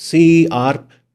CR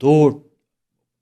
2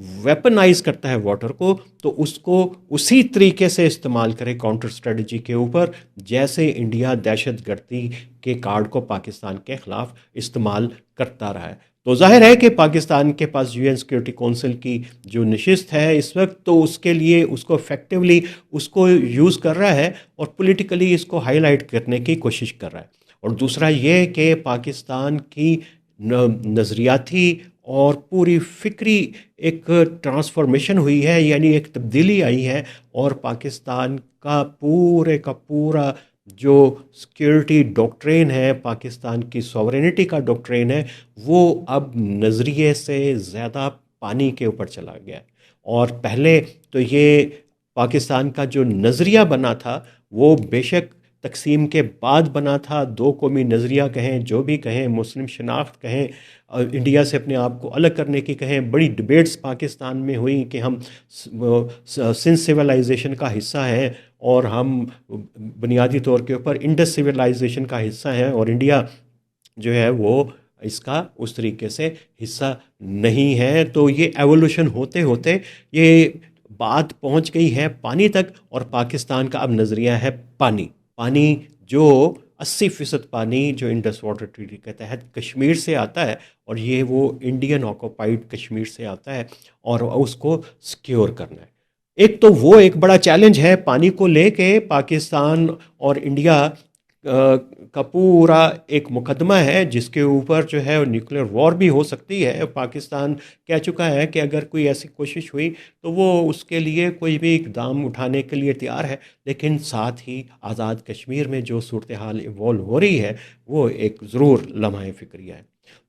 weaponised کرتا ہے water کو، تو اس کو اسی طریقے سے استعمال کرے کاؤنٹر اسٹریٹجی کے اوپر جیسے انڈیا دہشت گردی کے کارڈ کو پاکستان کے خلاف استعمال کرتا رہا ہے۔ تو ظاہر ہے کہ پاکستان کے پاس یو این سیکورٹی کونسل کی جو نشست ہے اس وقت، تو اس کے لیے اس کو افیکٹولی اس کو یوز کر رہا ہے اور پولیٹیکلی اس کو ہائی لائٹ کرنے کی کوشش کر رہا ہے۔ اور دوسرا یہ کہ پاکستان کی نظریاتی اور پوری فکری ایک ٹرانسفارمیشن ہوئی ہے، یعنی ایک تبدیلی آئی ہے، اور پاکستان کا پورا جو سیکیورٹی ڈاکٹرین ہے، پاکستان کی سوورینٹی کا ڈاکٹرین ہے، وہ اب نظریے سے زیادہ پانی کے اوپر چلا گیا ہے۔ اور پہلے تو یہ پاکستان کا جو نظریہ بنا تھا وہ بے شک تقسیم کے بعد بنا تھا، دو قومی نظریہ کہیں، جو بھی کہیں، مسلم شناخت کہیں، انڈیا سے اپنے آپ کو الگ کرنے کی کہیں، بڑی ڈبیٹس پاکستان میں ہوئیں کہ ہم سندھ سویلائزیشن کا حصہ ہیں اور ہم بنیادی طور کے اوپر انڈس سویلائزیشن کا حصہ ہیں، اور انڈیا جو ہے وہ اس کا اس طریقے سے حصہ نہیں ہے۔ تو یہ ایوولوشن ہوتے ہوتے یہ بات پہنچ گئی ہے پانی تک، اور پاکستان کا اب نظریہ ہے پانی جو 80% پانی جو انڈس واٹر ٹریٹی کے تحت کشمیر سے آتا ہے، اور یہ وہ انڈین آکوپائڈ کشمیر سے آتا ہے، اور اس کو سکیور کرنا ہے۔ ایک تو وہ ایک بڑا چیلنج ہے پانی کو لے کے، پاکستان اور انڈیا کا پورا ایک مقدمہ ہے جس کے اوپر جو ہے نیوکلیر وار بھی ہو سکتی ہے۔ پاکستان کہہ چکا ہے کہ اگر کوئی ایسی کوشش ہوئی تو وہ اس کے لیے کوئی بھی اقدام اٹھانے کے لیے تیار ہے، لیکن ساتھ ہی آزاد کشمیر میں جو صورتحال ایوالو ہو رہی ہے وہ ایک ضرور لمحہ فکریہ ہے۔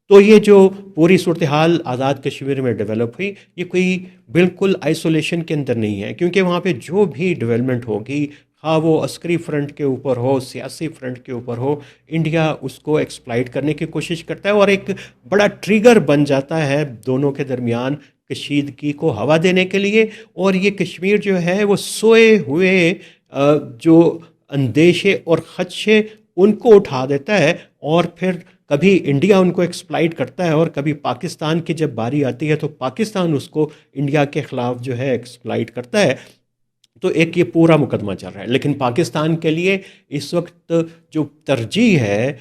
تو یہ جو پوری صورتحال آزاد کشمیر میں ڈیولپ ہوئی، یہ کوئی بالکل آئسولیشن کے اندر نہیں ہے، کیونکہ وہاں پہ جو بھی ڈیولپمنٹ ہوگی، خواہ وہ عسکری فرنٹ کے اوپر ہو، سیاسی فرنٹ کے اوپر ہو، انڈیا اس کو ایکسپلائٹ کرنے کی کوشش کرتا ہے، اور ایک بڑا ٹریگر بن جاتا ہے دونوں کے درمیان کشیدگی کو ہوا دینے کے لیے۔ اور یہ کشمیر جو ہے وہ سوئے ہوئے جو اندیشے اور خدشے ان کو اٹھا دیتا ہے، اور پھر کبھی انڈیا ان کو ایکسپلائٹ کرتا ہے، اور کبھی پاکستان کی جب باری آتی ہے تو پاکستان اس کو انڈیا کے خلاف جو ہے ایکسپلائٹ کرتا ہے۔ تو ایک یہ پورا مقدمہ چل رہا ہے، لیکن پاکستان کے لیے اس وقت جو ترجیح ہے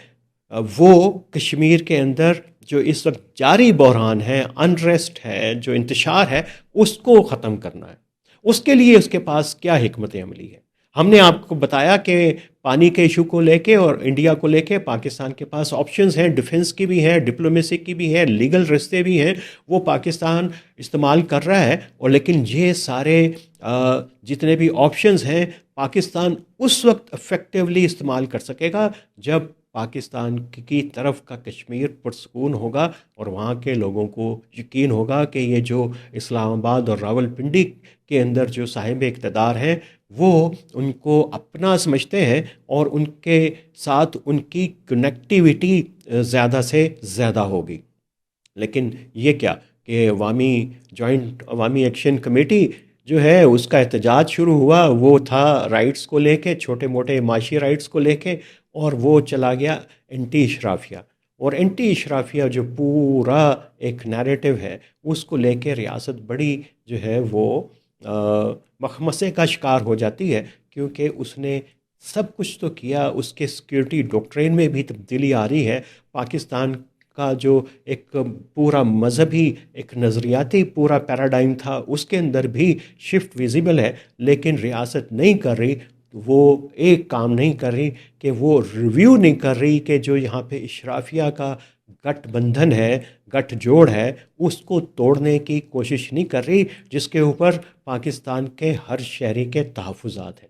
وہ کشمیر کے اندر جو اس وقت جاری بحران ہے، انریسٹ ہے، جو انتشار ہے، اس کو ختم کرنا ہے۔ اس کے لیے اس کے پاس کیا حکمت عملی ہے؟ ہم نے آپ کو بتایا کہ پانی کے ایشو کو لے کے اور انڈیا کو لے کے پاکستان کے پاس آپشنز ہیں، ڈیفنس کی بھی ہیں، ڈپلومیسی کی بھی ہیں، لیگل رستے بھی ہیں، وہ پاکستان استعمال کر رہا ہے۔ اور لیکن یہ سارے جتنے بھی آپشنز ہیں پاکستان اس وقت افیکٹولی استعمال کر سکے گا جب پاکستان کی طرف کا کشمیر پرسکون ہوگا، اور وہاں کے لوگوں کو یقین ہوگا کہ یہ جو اسلام آباد اور راول پنڈی کے اندر جو صاحب اقتدار ہیں وہ ان کو اپنا سمجھتے ہیں، اور ان کے ساتھ ان کی کنیکٹیویٹی زیادہ سے زیادہ ہوگی۔ لیکن یہ کیا کہ جوائنٹ عوامی ایکشن کمیٹی جو ہے اس کا احتجاج شروع ہوا، وہ تھا رائٹس کو لے کے، چھوٹے موٹے معاشی رائٹس کو لے کے، اور وہ چلا گیا اینٹی اشرافیہ۔ اور اینٹی اشرافیہ جو پورا ایک نیریٹو ہے اس کو لے کے ریاست بڑی جو ہے وہ مخمصے کا شکار ہو جاتی ہے، کیونکہ اس نے سب کچھ تو کیا، اس کے سیکیورٹی ڈاکٹرین میں بھی تبدیلی آ رہی ہے، پاکستان کا جو ایک پورا مذہبی ایک نظریاتی پورا پیراڈائم تھا اس کے اندر بھی شفٹ ویزیبل ہے، لیکن ریاست نہیں کر رہی، وہ ایک کام نہیں کر رہی کہ وہ ریویو نہیں کر رہی کہ جو یہاں پہ اشرافیہ کا گٹھ بندھن ہے، گٹھ جوڑ ہے، اس کو توڑنے کی کوشش نہیں کر رہی، جس کے اوپر پاکستان کے ہر شہری کے تحفظات ہیں۔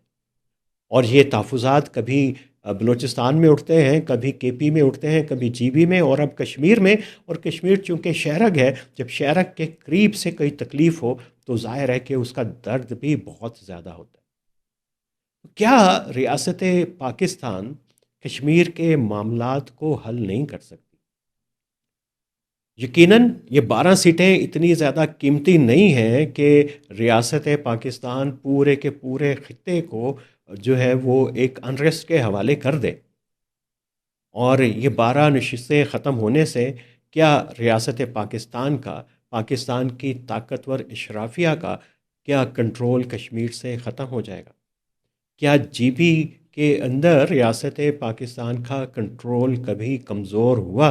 اور یہ تحفظات کبھی بلوچستان میں اٹھتے ہیں، کبھی کے پی میں اٹھتے ہیں، کبھی جی بی میں، اور اب کشمیر میں۔ اور کشمیر چونکہ شہرگ ہے، جب شہرگ کے قریب سے کوئی تکلیف ہو تو ظاہر ہے کہ اس کا درد بھی بہت زیادہ ہوتا ہے۔ کیا ریاست پاکستان کشمیر کے معاملات کو حل نہیں کر سکتی؟ یقیناً یہ 12 سیٹیں اتنی زیادہ قیمتی نہیں ہیں کہ ریاست پاکستان پورے کے پورے خطے کو جو ہے وہ ایک انریسٹ کے حوالے کر دے۔ اور یہ 12 نشستیں ختم ہونے سے کیا ریاست پاکستان کا پاکستان کی طاقتور اشرافیہ کا کیا کنٹرول کشمیر سے ختم ہو جائے گا؟ کیا جی بی کے اندر ریاست پاکستان کا کنٹرول کبھی کمزور ہوا،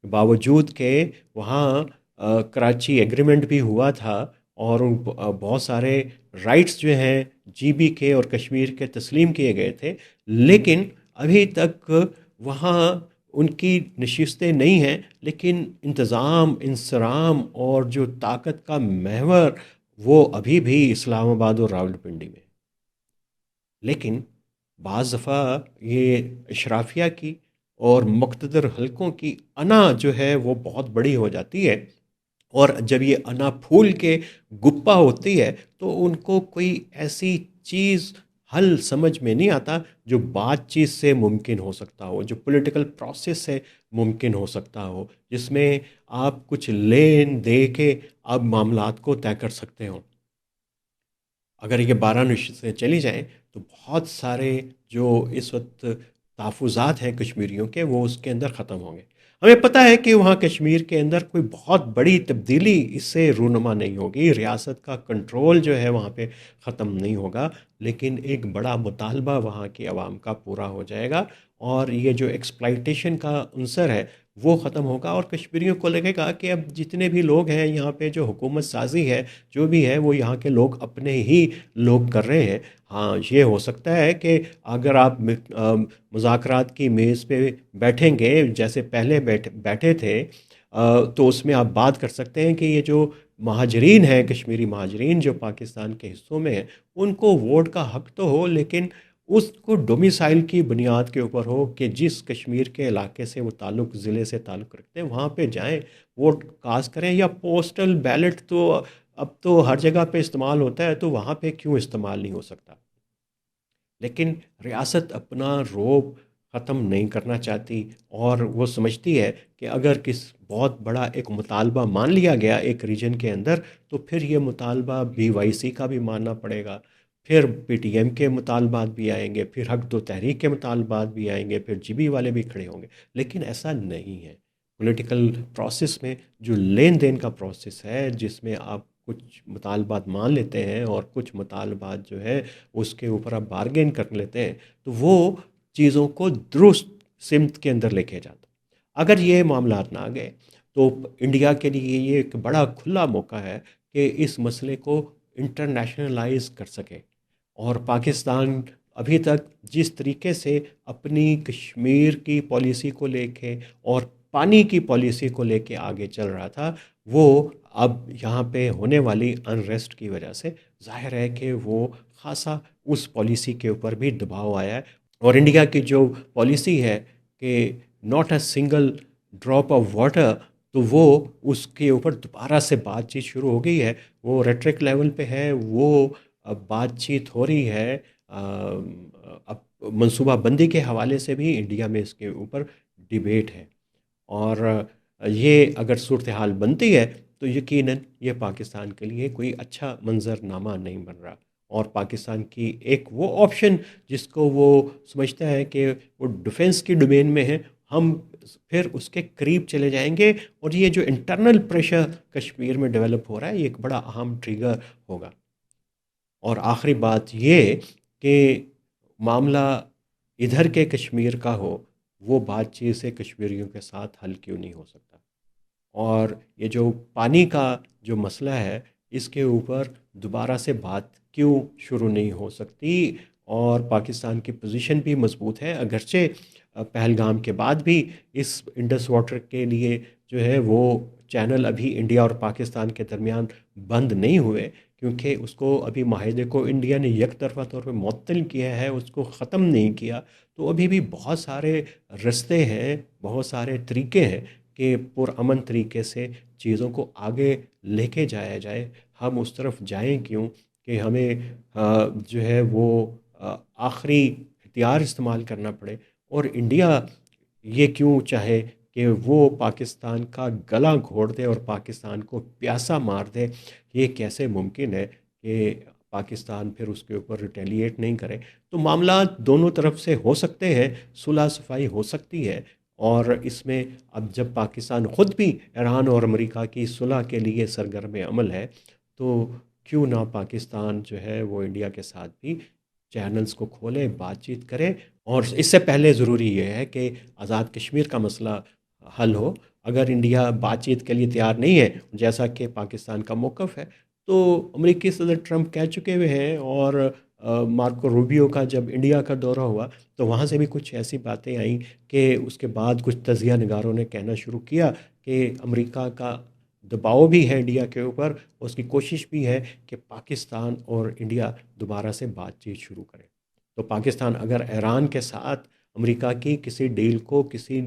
باوجود کہ وہاں کراچی ایگریمنٹ بھی ہوا تھا اور بہت سارے رائٹس جو ہیں جی بی کے اور کشمیر کے تسلیم کیے گئے تھے، لیکن ابھی تک وہاں ان کی نشستیں نہیں ہیں، لیکن انتظام، انصرام اور جو طاقت کا محور وہ ابھی بھی اسلام آباد اور راولپنڈی میں ہے۔ لیکن بعض دفعہ یہ اشرافیہ کی اور مقتدر حلقوں کی انا جو ہے وہ بہت بڑی ہو جاتی ہے، اور جب یہ انا پھول کے گپا ہوتی ہے تو ان کو کوئی ایسی چیز حل سمجھ میں نہیں آتا جو بات چیت سے ممکن ہو سکتا ہو، جو پولیٹیکل پروسیس سے ممکن ہو سکتا ہو، جس میں آپ کچھ لین دے کے آپ معاملات کو طے کر سکتے ہو۔ اگر یہ 12 نشستیں چلی جائیں تو بہت سارے جو اس وقت تحفظات ہیں کشمیریوں کے وہ اس کے اندر ختم ہوں گے۔ ہمیں پتہ ہے کہ وہاں کشمیر کے اندر کوئی بہت بڑی تبدیلی اس سے رونما نہیں ہوگی، ریاست کا کنٹرول جو ہے وہاں پہ ختم نہیں ہوگا، لیکن ایک بڑا مطالبہ وہاں کی عوام کا پورا ہو جائے گا، اور یہ جو ایکسپلائٹیشن کا عنصر ہے وہ ختم ہوگا، اور کشمیریوں کو لگے گا کہ اب جتنے بھی لوگ ہیں یہاں پہ جو حکومت سازی ہے جو بھی ہے وہ یہاں کے لوگ اپنے ہی لوگ کر رہے ہیں۔ ہاں یہ ہو سکتا ہے کہ اگر آپ مذاکرات کی میز پہ بیٹھیں گے جیسے پہلے بیٹھے تھے، تو اس میں آپ بات کر سکتے ہیں کہ یہ جو مہاجرین ہیں، کشمیری مہاجرین جو پاکستان کے حصوں میں ہیں، ان کو ووٹ کا حق تو ہو، لیکن اس کو ڈومیسائل کی بنیاد کے اوپر ہو کہ جس کشمیر کے علاقے سے وہ تعلق، ضلع سے تعلق رکھتے ہیں، وہاں پہ جائیں، ووٹ کاسٹ کریں، یا پوسٹل بیلٹ تو اب تو ہر جگہ پہ استعمال ہوتا ہے، تو وہاں پہ کیوں استعمال نہیں ہو سکتا؟ لیکن ریاست اپنا روب ختم نہیں کرنا چاہتی، اور وہ سمجھتی ہے کہ اگر کس بہت بڑا ایک مطالبہ مان لیا گیا ایک ریجن کے اندر، تو پھر یہ مطالبہ بی وائی سی کا بھی ماننا پڑے گا، پھر پی ٹی ایم کے مطالبات بھی آئیں گے، پھر حق و تحریک کے مطالبات بھی آئیں گے، پھر جی بی والے بھی کھڑے ہوں گے۔ لیکن ایسا نہیں ہے پولیٹیکل پروسیس میں، جو لین دین کا پروسیس ہے جس میں آپ کچھ مطالبات مان لیتے ہیں اور کچھ مطالبات جو ہے اس کے اوپر آپ بارگین کر لیتے ہیں، تو وہ چیزوں کو درست سمت کے اندر لے کے جاتا۔ اگر یہ معاملات نہ گئے تو انڈیا کے لیے یہ ایک بڑا کھلا موقع ہے کہ اس مسئلے کو انٹرنیشنلائز کر سکے، اور پاکستان ابھی تک جس طریقے سے اپنی کشمیر کی پالیسی کو لے کے اور پانی کی پالیسی کو لے کے آگے چل رہا تھا، وہ اب یہاں پہ ہونے والی انریسٹ کی وجہ سے ظاہر ہے کہ وہ خاصا اس پالیسی کے اوپر بھی دباؤ آیا ہے، اور انڈیا کی جو پالیسی ہے کہ not a single drop of water, تو وہ اس کے اوپر دوبارہ سے بات چیت شروع ہو گئی ہے، وہ ریٹرک لیول پہ ہے، وہ اب بات چیت ہو رہی ہے، اب منصوبہ بندی کے حوالے سے بھی انڈیا میں اس کے اوپر ڈیبیٹ ہے، اور یہ اگر صورتحال بنتی ہے تو یقیناً یہ پاکستان کے لیے کوئی اچھا منظر نامہ نہیں بن رہا، اور پاکستان کی ایک وہ آپشن جس کو وہ سمجھتا ہے کہ وہ ڈیفنس کی ڈومین میں ہے، ہم پھر اس کے قریب چلے جائیں گے، اور یہ جو انٹرنل پریشر کشمیر میں ڈیولپ ہو رہا ہے یہ ایک بڑا اہم ٹریگر ہوگا۔ اور آخری بات یہ کہ معاملہ ادھر کے کشمیر کا ہو، وہ بات چیت سے کشمیریوں کے ساتھ حل کیوں نہیں ہو سکتا؟ اور یہ جو پانی کا جو مسئلہ ہے اس کے اوپر دوبارہ سے بات کیوں شروع نہیں ہو سکتی؟ اور پاکستان کی پوزیشن بھی مضبوط ہے، اگرچہ پہلگام کے بعد بھی اس انڈس واٹر کے لیے جو ہے وہ چینل ابھی انڈیا اور پاکستان کے درمیان بند نہیں ہوئے، کیونکہ اس کو ابھی معاہدے کو انڈیا نے یک طرفہ طور پہ معطل کیا ہے، اس کو ختم نہیں کیا، تو ابھی بھی بہت سارے رستے ہیں، بہت سارے طریقے ہیں کہ پرامن طریقے سے چیزوں کو آگے لے کے جایا جائے۔ ہم اس طرف جائیں کیوں کہ ہمیں جو ہے وہ آخری ہتھیار استعمال کرنا پڑے، اور انڈیا یہ کیوں چاہے کہ وہ پاکستان کا گلا گھوڑ دے اور پاکستان کو پیاسا مار دے؟ یہ کیسے ممکن ہے کہ پاکستان پھر اس کے اوپر ریٹیلیٹ نہیں کرے؟ تو معاملات دونوں طرف سے ہو سکتے ہیں، صلح صفائی ہو سکتی ہے، اور اس میں اب جب پاکستان خود بھی ایران اور امریکہ کی صلح کے لیے سرگرم عمل ہے، تو کیوں نہ پاکستان جو ہے وہ انڈیا کے ساتھ بھی چینلز کو کھولے، بات چیت کرے۔ اور اس سے پہلے ضروری یہ ہے کہ آزاد کشمیر کا مسئلہ حل ہو۔ اگر انڈیا بات چیت کے لیے تیار نہیں ہے، جیسا کہ پاکستان کا موقف ہے، تو امریکی صدر ٹرمپ کہہ چکے ہوئے ہیں، اور مارکو روبیو کا جب انڈیا کا دورہ ہوا تو وہاں سے بھی کچھ ایسی باتیں آئیں کہ اس کے بعد کچھ تجزیہ نگاروں نے کہنا شروع کیا کہ امریکہ کا دباؤ بھی ہے انڈیا کے اوپر، اس کی کوشش بھی ہے کہ پاکستان اور انڈیا دوبارہ سے بات چیت شروع کرے۔ تو پاکستان اگر ایران کے ساتھ امریکہ کی کسی ڈیل کو کسی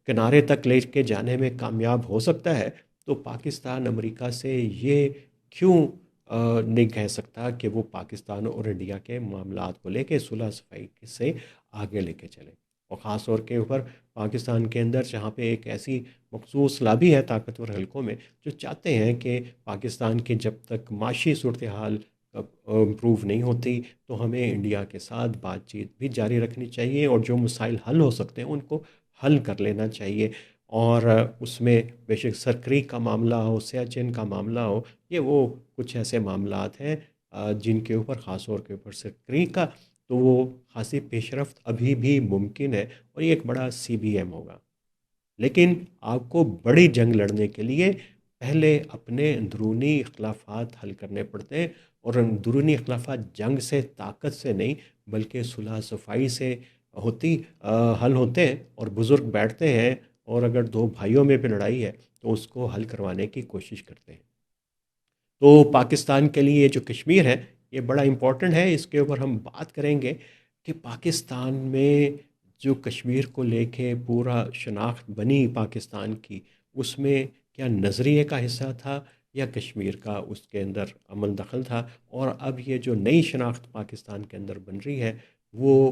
کنارے تک لے کے جانے میں کامیاب ہو سکتا ہے، تو پاکستان امریکہ سے یہ کیوں نہیں کہہ سکتا کہ وہ پاکستان اور انڈیا کے معاملات کو لے کے صلح صفائی سے آگے لے کے چلے۔ اور خاص طور کے اوپر پاکستان کے اندر جہاں پہ ایک ایسی مخصوص لابی ہے طاقتور حلقوں میں جو چاہتے ہیں کہ پاکستان کی جب تک معاشی صورتحال امپروو نہیں ہوتی تو ہمیں انڈیا کے ساتھ بات چیت بھی جاری رکھنی چاہیے، اور جو مسائل حل ہو سکتے ہیں ان کو حل کر لینا چاہیے۔ اور اس میں بے شک سرکری کا معاملہ ہو، سیاچن کا معاملہ ہو، یہ وہ کچھ ایسے معاملات ہیں جن کے اوپر خاص طور کے اوپر سرکری کا تو وہ خاصی پیش رفت ابھی بھی ممکن ہے، اور یہ ایک بڑا CBM ہوگا۔ لیکن آپ کو بڑی جنگ لڑنے کے لیے پہلے اپنے اندرونی اختلافات حل کرنے پڑتے ہیں، اور اندرونی اختلافات جنگ سے، طاقت سے نہیں، بلکہ صلح صفائی سے حل ہوتے ہیں، اور بزرگ بیٹھتے ہیں، اور اگر دو بھائیوں میں بھی لڑائی ہے تو اس کو حل کروانے کی کوشش کرتے ہیں۔ تو پاکستان کے لیے جو کشمیر ہے یہ بڑا امپورٹنٹ ہے، اس کے اوپر ہم بات کریں گے کہ پاکستان میں جو کشمیر کو لے کے پورا شناخت بنی پاکستان کی، اس میں کیا نظریے کا حصہ تھا یا کشمیر کا اس کے اندر عمل دخل تھا، اور اب یہ جو نئی شناخت پاکستان کے اندر بن رہی ہے وہ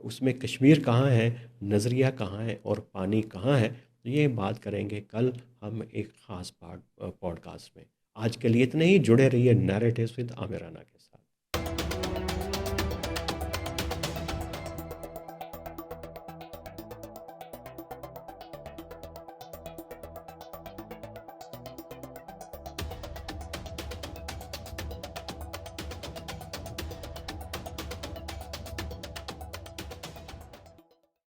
اس میں کشمیر کہاں ہے، نظریہ کہاں ہے، اور پانی کہاں ہے، یہ بات کریں گے کل ہم ایک خاص پوڈ کاسٹ میں۔ آج کے لیے اتنے ہی، جڑے رہیے نیریٹیوز ود عامر رانا کے